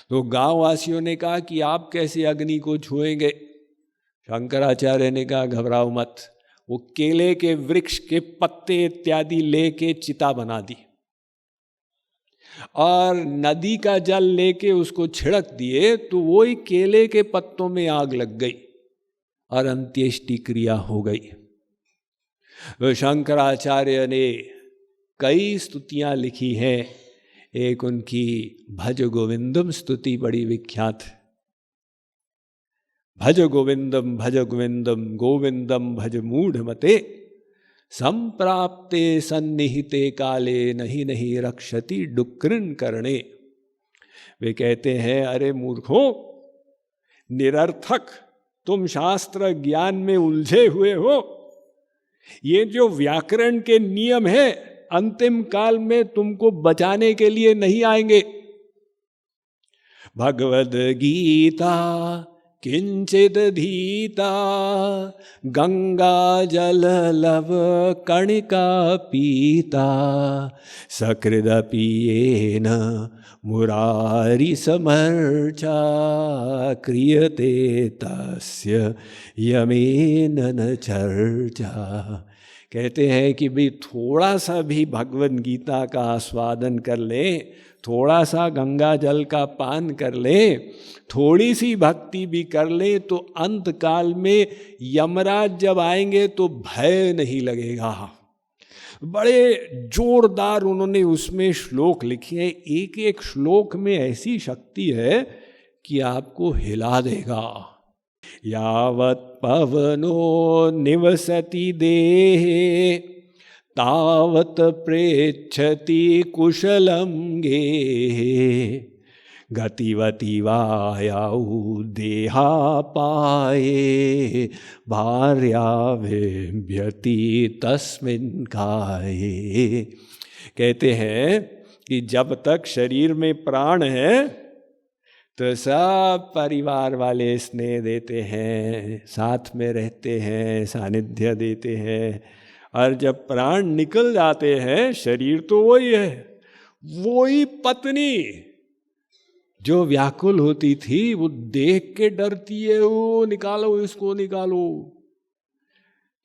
तो गांव वासियों ने कहा कि आप कैसे अग्नि को छुएंगे। शंकराचार्य ने कहा घबराओ मत, वो केले के वृक्ष के पत्ते इत्यादि लेके चिता बना दी और नदी का जल लेके उसको छिड़क दिए, तो वही केले के पत्तों में आग लग गई और अंत्येष्टि क्रिया हो गई। तो शंकराचार्य ने कई स्तुतियां लिखी हैं। एक उनकी भज गोविंदम स्तुति बड़ी विख्यात है। भज गोविंदम गोविंदम भज मूढ़ मते, संप्राप्ते सन्निहिते काले नहीं नहीं रक्षति डुक्रिन करणे। वे कहते हैं अरे मूर्खों, निरर्थक तुम शास्त्र ज्ञान में उलझे हुए हो। ये जो व्याकरण के नियम है अंतिम काल में तुमको बचाने के लिए नहीं आएंगे। भगवद गीता किंचिद धीता, गंगा जल लव कणिका पीता, सकृदपियेन मुरारी समर्चा, क्रियते तस्य यमेन न चर्चा। कहते हैं कि भाई थोड़ा सा भी भगवद गीता का आस्वादन कर ले, थोड़ा सा गंगा जल का पान कर ले, थोड़ी सी भक्ति भी कर ले, तो अंत काल में यमराज जब आएंगे तो भय नहीं लगेगा। बड़े जोरदार उन्होंने उसमें श्लोक लिखे हैं। एक एक श्लोक में ऐसी शक्ति है कि आपको हिला देगा। यावत् पवनो निवसति देहे, तावत् प्रेच्छति कुशलं गेहे, गतिवति वायौ देहापाये, भार्या विभ्यति तस्मिन् काये। कहते हैं कि जब तक शरीर में प्राण है तो सब परिवार वाले स्नेह देते हैं, साथ में रहते हैं, सानिध्य देते हैं, और जब प्राण निकल जाते हैं, शरीर तो वही है, वही पत्नी जो व्याकुल होती थी वो देख के डरती है, वो निकालो इसको निकालो।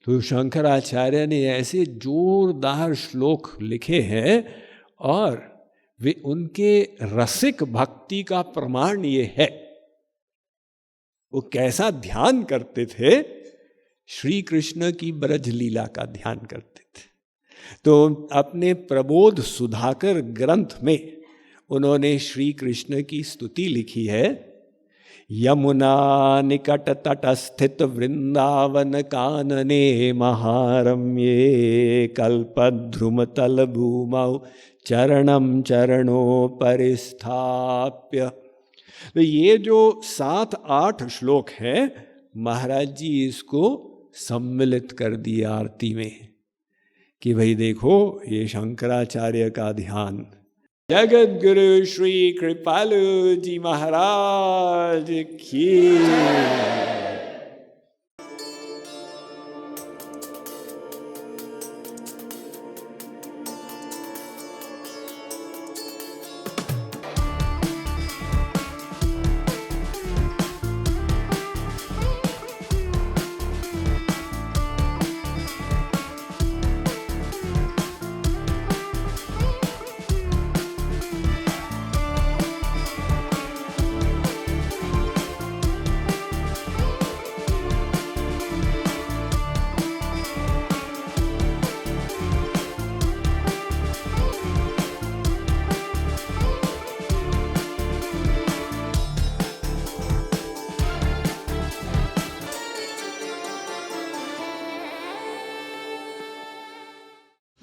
तो शंकराचार्य ने ऐसे जोरदार श्लोक लिखे हैं और वे उनके रसिक भक्ति का प्रमाण ये है। वो कैसा ध्यान करते थे, श्री कृष्ण की ब्रज लीला का ध्यान करते थे। तो अपने प्रबोध सुधाकर ग्रंथ में उन्होंने श्री कृष्ण की स्तुति लिखी है। यमुना निकट तटस्थित वृंदावन कानने महारम्ये, कल्पद्रुम तल भूमौ चरणम चरणों परिस्थाप्य। तो ये जो 7-8 श्लोक हैं, महाराज जी इसको सम्मिलित कर दिए आरती में कि भाई देखो ये शंकराचार्य का ध्यान। जगत गुरु श्री कृपालु जी महाराज की।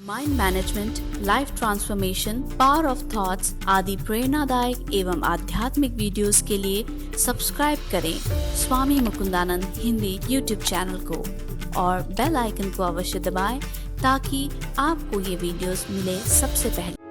Mind management, life transformation, power of thoughts आदि प्रेरणादायक एवं आध्यात्मिक वीडियोस के लिए सब्सक्राइब करें स्वामी मुकुंदानंद हिंदी यूट्यूब चैनल को और बेल आइकन को अवश्य दबाएं ताकि आपको ये वीडियोस मिले सबसे पहले।